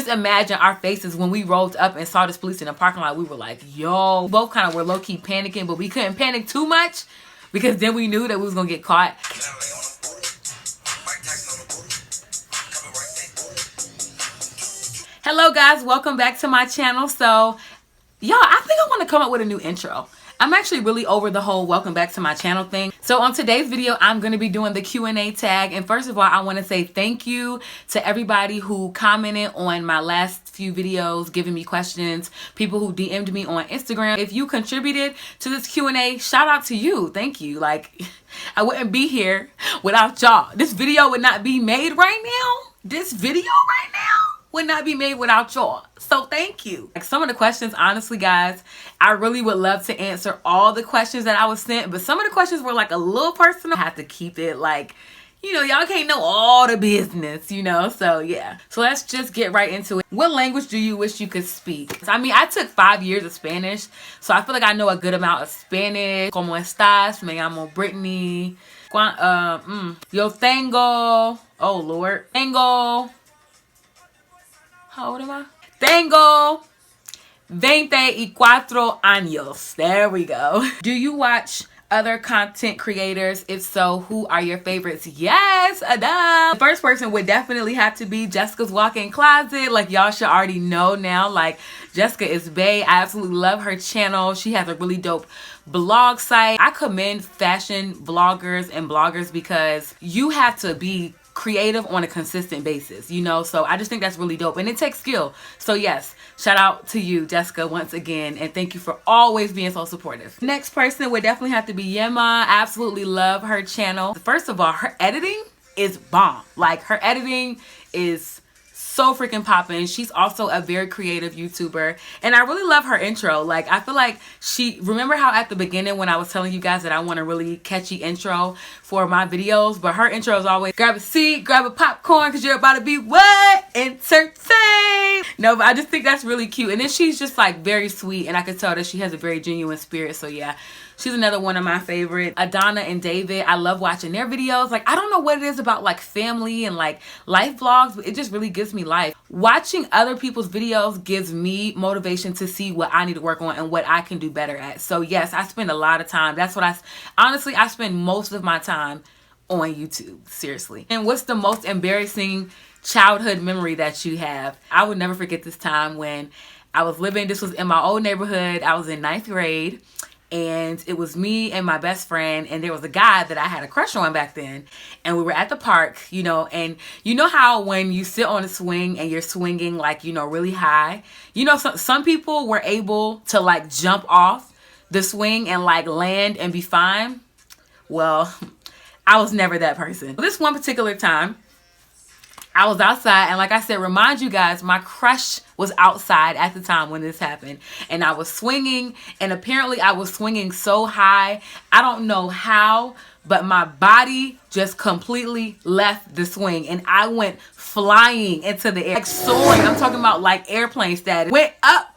Just imagine our faces when we rolled up and saw this police in the parking lot. We were like, yo. Both kind of were low-key panicking, but we couldn't panic too much because then we knew that we was gonna get caught. Hello guys, welcome back to my channel. So y'all, I think I want to come up with a new intro. I'm actually really over the whole welcome back to my channel thing. So on today's video, I'm going to be doing the Q&A tag. And first of all, I want to say thank you to everybody who commented on my last few videos, giving me questions, people who DM'd me on Instagram. If you contributed to this Q&A, shout out to you. Thank you. Like, I wouldn't be here without y'all. This video would not be made right now. This video right now would not be made without y'all. So thank you. Like, some of the questions, honestly guys, I really would love to answer all the questions that I was sent, but some of the questions were like a little personal. I have to keep it like, you know, y'all can't know all the business, you know? So yeah. So let's just get right into it. What language do you wish you could speak? I mean, I took 5 years of Spanish, so I feel like I know a good amount of Spanish. ¿Cómo estás? Me llamo Brittany. Yo tengo, oh Lord, how old am I? Tengo 24 años. There we go. Do you watch other content creators? If so, who are your favorites? Yes, Adam. The first person would definitely have to be Jessica's Walk-In Closet. Like, y'all should already know now. Like, Jessica is bae. I absolutely love her channel. She has a really dope blog site. I commend fashion vloggers and bloggers because you have to be creative on a consistent basis, you know? So I just think that's really dope and it takes skill. So yes, shout out to you, Jessica, once again, and thank you for always being so supportive. Next person would definitely have to be Yema. I absolutely love her channel. First of all, her editing is bomb. Like, her editing is so freaking poppin'. She's also a very creative YouTuber, and I really love her intro. Like, I feel like remember how at the beginning when I was telling you guys that I want a really catchy intro for my videos, but her intro is always grab a seat, grab a popcorn, because you're about to be what? Entertained. No, but I just think that's really cute. And then she's just like very sweet, and I could tell that she has a very genuine spirit. So yeah, she's another one of my favorites. Adana and David, I love watching their videos. Like, I don't know what it is about like family and like life vlogs, but it just really gives me life. Watching other people's videos gives me motivation to see what I need to work on and what I can do better at. So yes, I spend a lot of time. That's what honestly, I spend most of my time on YouTube, seriously. And what's the most embarrassing childhood memory that you have? I would never forget this time when I was living, this was in my old neighborhood. I was in 9th grade. And it was me and my best friend, and there was a guy that I had a crush on back then, and we were at the park, you know, and you know how when you sit on a swing and you're swinging like, you know, really high, you know, some people were able to like jump off the swing and like land and be fine. Well, I was never that person. This one particular time, I was outside, and like I said, remind you guys, my crush was outside at the time when this happened, and I was swinging, and apparently I was swinging so high, I don't know how, but my body just completely left the swing, and I went flying into the air, like soaring. I'm talking about like airplane status. Went up,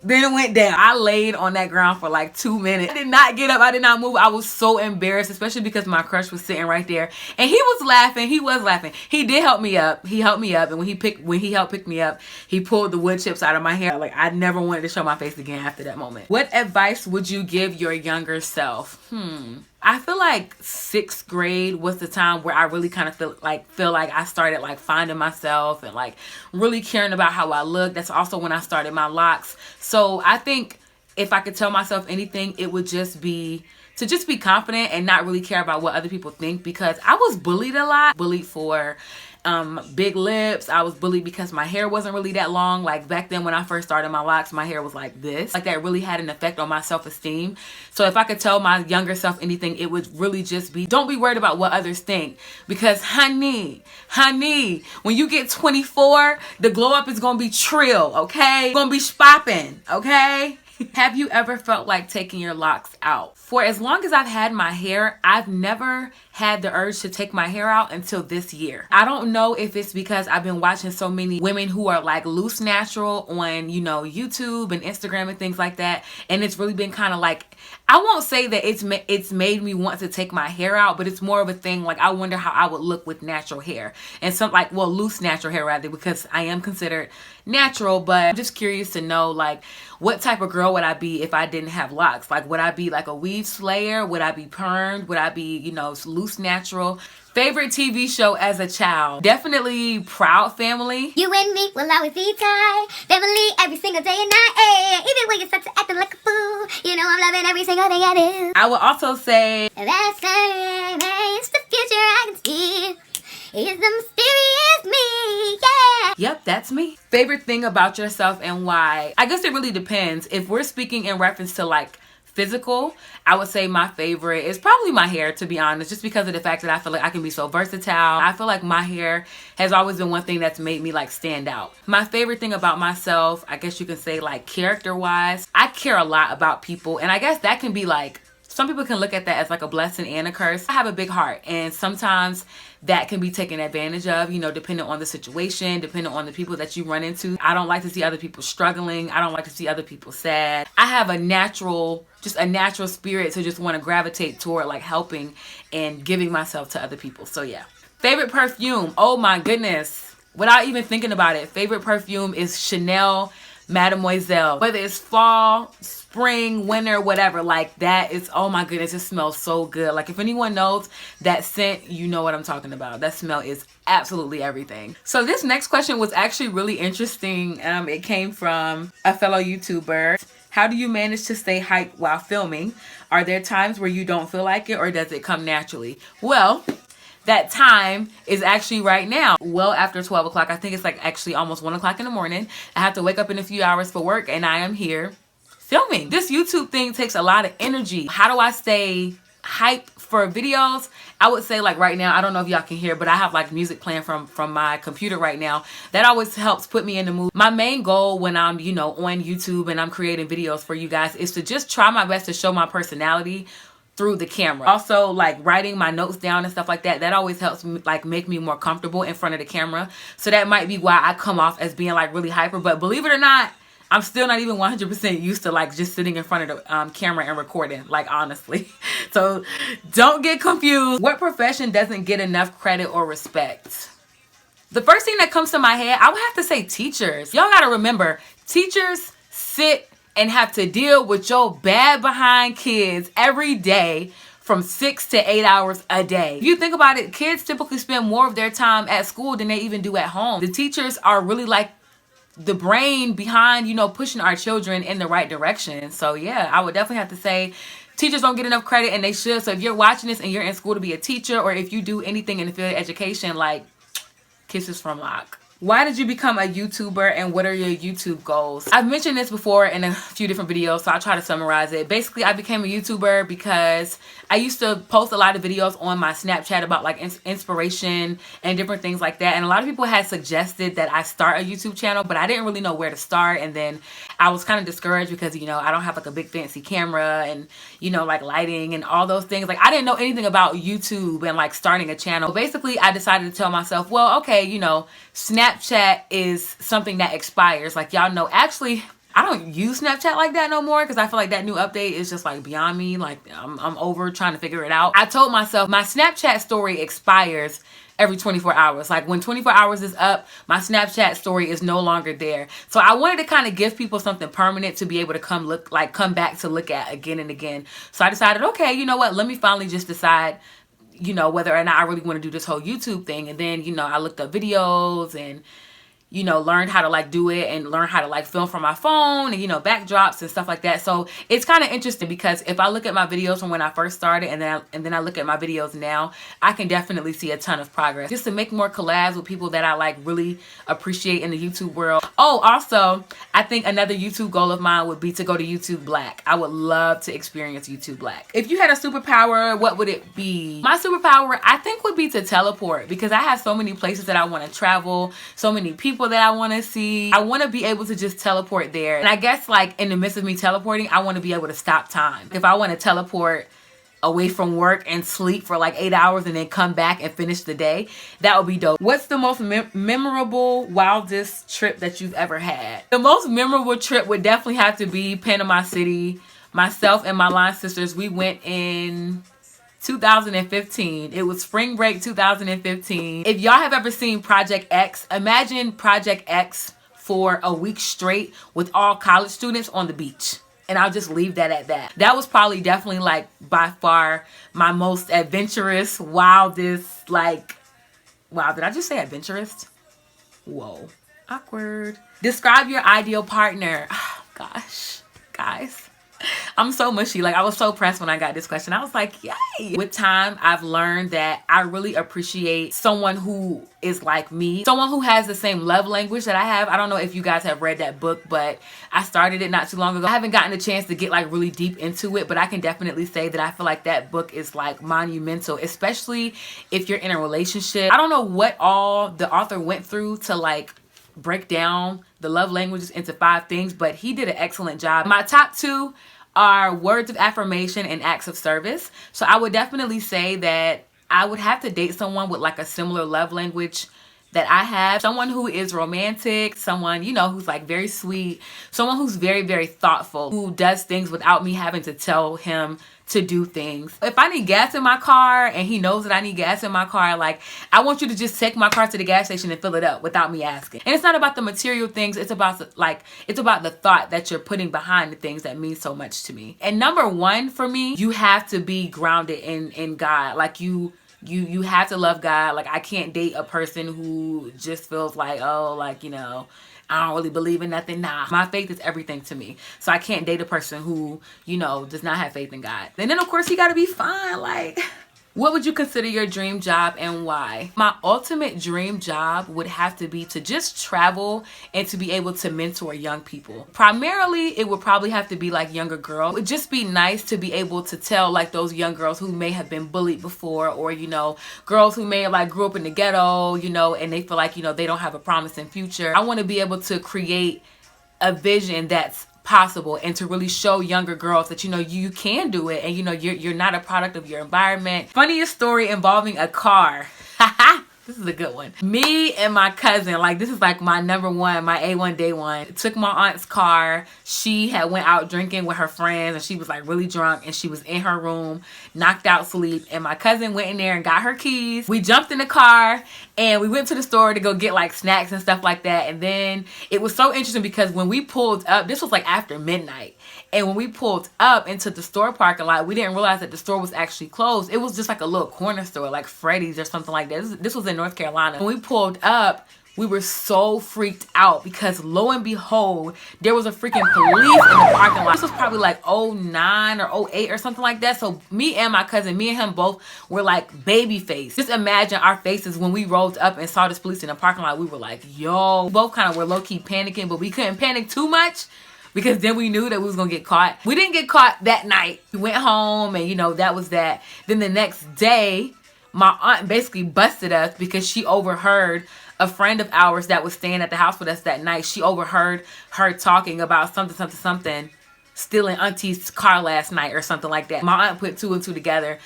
then it went down. I laid on that ground for like 2 minutes. I did not get up. I did not move. I was so embarrassed, especially because my crush was sitting right there. And he was laughing. He was laughing. He did help me up. He helped me up. And when he helped pick me up, he pulled the wood chips out of my hair. Like, I never wanted to show my face again after that moment. What advice would you give your younger self? I feel like 6th grade was the time where I really kind of feel like I started like finding myself and like really caring about how I look. That's also when I started my locks. So I think if I could tell myself anything, it would just be to just be confident and not really care about what other people think, because I was bullied a lot. Bullied for big lips. I was bullied because my hair wasn't really that long. Like, back then when I first started my locks, my hair was like this. Like, that really had an effect on my self-esteem. So if I could tell my younger self anything, it would really just be, don't be worried about what others think, because honey, when you get 24, the glow up is gonna be trill, okay? It's gonna be spopping, okay? Have you ever felt like taking your locks out? For as long as I've had my hair, I've never had the urge to take my hair out until this year. I don't know if it's because I've been watching so many women who are like loose natural on, you know, YouTube and Instagram and things like that. And it's really been kind of like, I won't say that it's made me want to take my hair out, but it's more of a thing like I wonder how I would look with natural hair. And some like, well, loose natural hair rather, because I am considered natural, but I'm just curious to know like what type of girl would I be if I didn't have locks? Like would I be like a weave slayer? Would I be permed? Would I be, you know, loose natural? Favorite TV show as a child? Definitely Proud Family. You and me will always be tied. Family every single day and night. Ay, even when you start to acting like a fool, you know I'm loving every single thing I do. I would also say that's it's the future I can see. It's the mysterious me, yeah. Yep, that's me. Favorite thing about yourself and why? I guess it really depends. If we're speaking in reference to like physical, I would say my favorite is probably my hair, to be honest, just because of the fact that I feel like I can be so versatile. I feel like my hair has always been one thing that's made me like stand out. My favorite thing about myself, I guess you can say like character wise, I care a lot about people, and I guess that can be like, some people can look at that as like a blessing and a curse. I have a big heart, and sometimes that can be taken advantage of, you know, depending on the situation, depending on the people that you run into. I don't like to see other people struggling. I don't like to see other people sad. I have a natural spirit to just want to gravitate toward like helping and giving myself to other people. So yeah. Favorite perfume? Oh my goodness. Without even thinking about it, favorite perfume is Chanel Mademoiselle. Whether it's fall, spring, winter, whatever, like that is, oh my goodness, it smells so good. Like if anyone knows that scent, you know what I'm talking about. That smell is absolutely everything. So this next question was actually really interesting. It came from a fellow YouTuber. How do you manage to stay hyped while filming? Are there times where you don't feel like it, or does it come naturally? Well, that time is actually right now, well after 12 o'clock. I think it's like actually almost 1 o'clock in the morning. I have to wake up in a few hours for work, and I am here filming. This YouTube thing takes a lot of energy. How do I stay hype for videos? I would say like right now, I don't know if y'all can hear, but I have like music playing from my computer right now. That always helps put me in the mood. My main goal when I'm, you know, on YouTube and I'm creating videos for you guys is to just try my best to show my personality through the camera. Also, like writing my notes down and stuff like that, that always helps me like make me more comfortable in front of the camera. So that might be why I come off as being like really hyper, but believe it or not, I'm still not even 100% used to like just sitting in front of the camera and recording, like honestly. So don't get confused. What profession doesn't get enough credit or respect? The first thing that comes to my head, I would have to say teachers. Y'all gotta remember, teachers sit and have to deal with your bad behind kids every day from 6 to 8 hours a day. If you think about it, kids typically spend more of their time at school than they even do at home. The teachers are really like the brain behind, you know, pushing our children in the right direction. So yeah, I would definitely have to say teachers don't get enough credit, and they should. So if you're watching this and you're in school to be a teacher, or if you do anything in the field of education, like kisses from Locc. Why did you become a YouTuber, and what are your YouTube goals? I've mentioned this before in a few different videos, so I'll try to summarize it. Basically, I became a YouTuber because I used to post a lot of videos on my Snapchat about like inspiration and different things like that. And a lot of people had suggested that I start a YouTube channel, but I didn't really know where to start. And then I was kind of discouraged because, you know, I don't have like a big fancy camera and, you know, like lighting and all those things. Like I didn't know anything about YouTube and like starting a channel. Basically, I decided to tell myself, well, okay, you know, Snapchat is something that expires. Like y'all know, actually, I don't use Snapchat like that no more because I feel like that new update is just like beyond me. Like I'm over trying to figure it out. I told myself my Snapchat story expires every 24 hours. Like when 24 hours is up, my Snapchat story is no longer there. So I wanted to kind of give people something permanent to be able to come back to look at again and again. So I decided, okay, you know what? Let me finally just decide, you know, whether or not I really want to do this whole YouTube thing. And then, you know, I looked up videos and, you know, learned how to like do it and learn how to like film from my phone and, you know, backdrops and stuff like that. So it's kind of interesting because if I look at my videos from when I first started and then I look at my videos now, I can definitely see a ton of progress. Just to make more collabs with people that I like really appreciate in the YouTube world. Oh, also, I think another YouTube goal of mine would be to go to YouTube Black. I would love to experience YouTube Black. If you had a superpower, what would it be? My superpower, I think, would be to teleport because I have so many places that I want to travel, so many people that I want to see. I want to be able to just teleport there. And I guess like in the midst of me teleporting, I want to be able to stop time. If I want to teleport away from work and sleep for like 8 hours and then come back and finish the day, that would be dope. What's the most memorable, wildest trip that you've ever had? The most memorable trip would definitely have to be Panama City, myself and my line sisters, we went in 2015. It was spring break 2015. If y'all have ever seen Project X, imagine Project X for a week straight with all college students on the beach. And I'll just leave that at that. That was probably definitely like by far my most adventurous, wildest, like, wow, did I just say adventurous? Whoa, awkward. Describe your ideal partner. Oh, gosh, guys. I'm so mushy. Like, I was so pressed when I got this question. I was like, yay. With time, I've learned that I really appreciate someone who is like me. Someone who has the same love language that I have. I don't know if you guys have read that book, but I started it not too long ago. I haven't gotten a chance to get like really deep into it, but I can definitely say that I feel like that book is like monumental, especially if you're in a relationship. I don't know what all the author went through to like break down the love languages into 5 things, but he did an excellent job. My top 2 are words of affirmation and acts of service. So I would definitely say that I would have to date someone with like a similar love language that I have. Someone who is romantic, someone, you know, who's like very sweet, someone who's very, very thoughtful, who does things without me having to tell him to do things. If I need gas in my car and he knows that I need gas in my car, like, I want you to just take my car to the gas station and fill it up without me asking. And it's not about the material things. It's about like, it's about the thought that you're putting behind the things that mean so much to me. And number 1 for me, you have to be grounded in God. Like you have to love God. Like, I can't date a person who just feels like, oh, like, you know, I don't really believe in nothing. Nah, my faith is everything to me. So I can't date a person who, you know, does not have faith in God. And then of course he got to be fine. Like, what would you consider your dream job and why? My ultimate dream job would have to be to just travel and to be able to mentor young people. Primarily, it would probably have to be like younger girls. It would just be nice to be able to tell like those young girls who may have been bullied before, or, you know, girls who may have like grew up in the ghetto, you know, and they feel like, you know, they don't have a promising future. I want to be able to create a vision that's possible and to really show younger girls that, you know, you can do it, and, you know, you're not a product of your environment. Funniest story involving a car. This is a good one. Me and my cousin, like, this is like my number 1, my A1 day one. Took my aunt's car. She had went out drinking with her friends and she was like really drunk, and she was in her room, knocked out sleep. And my cousin went in there and got her keys. We jumped in the car and we went to the store to go get like snacks and stuff like that. And then it was so interesting because when we pulled up, this was like after midnight. And when we pulled up into the store parking lot, we didn't realize that the store was actually closed. It was just like a little corner store, like Freddy's or something like that. This was in North Carolina. When we pulled up, we were so freaked out because lo and behold, there was a freaking police in the parking lot. This was probably like 09 or 08 or something like that. So me and my cousin, me and him both were like baby face. Just imagine our faces when we rolled up and saw this police in the parking lot. We were like, yo. We both kind of were low-key panicking, but we couldn't panic too much, because then we knew that we was gonna get caught. We didn't get caught that night. We went home and, you know, that was that. Then the next day, my aunt basically busted us because she overheard a friend of ours that was staying at the house with us that night. She overheard her talking about something, stealing auntie's car last night or something like that. My aunt put 2 and 2 together.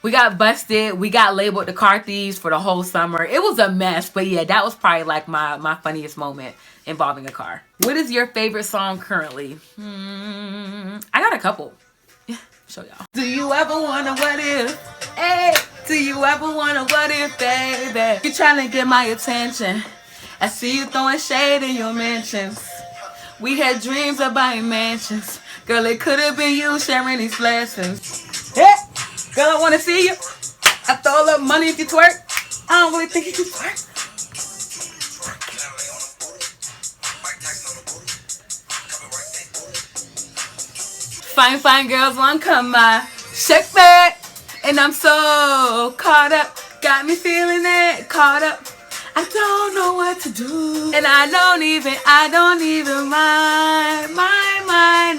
We got busted. We got labeled the car thieves for the whole summer. It was a mess, but yeah, that was probably like my funniest moment involving a car. What is your favorite song currently? I got a couple. Yeah, show y'all. Do you ever wonder what if? Hey, do you ever wonder what if, baby? You trying to get my attention. I see you throwing shade in your mentions. We had dreams of buying mansions. Girl, it could have been you sharing these lessons. Hey, girl, I want to see you. I throw a little money if you twerk. I don't really think you can twerk. Fine girls want come by, shake back, and I'm so caught up, got me feeling it, caught up. I don't know what to do, and I don't even mind,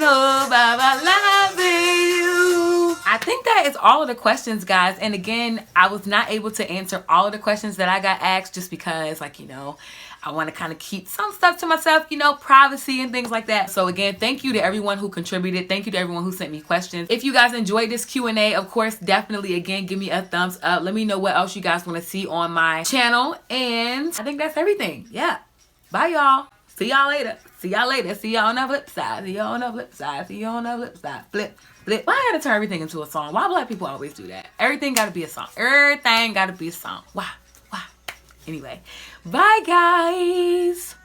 oh, about loving you. I think that is all of the questions, guys. And again, I was not able to answer all of the questions that I got asked just because, like, you know, I want to kind of keep some stuff to myself, you know, privacy and things like that. So again, thank you to everyone who contributed. Thank you to everyone who sent me questions. If you guys enjoyed this Q&A, of course, definitely, again, give me a thumbs up. Let me know what else you guys want to see on my channel. And I think that's everything. Yeah. Bye, y'all. See y'all later. See y'all later. See y'all on the flip side. See y'all on the flip side. See y'all on the flip side. Flip. Flip. Why I gotta turn everything into a song? Why black people always do that? Everything gotta be a song. Everything gotta be a song. Why? Why? Anyway. Bye, guys.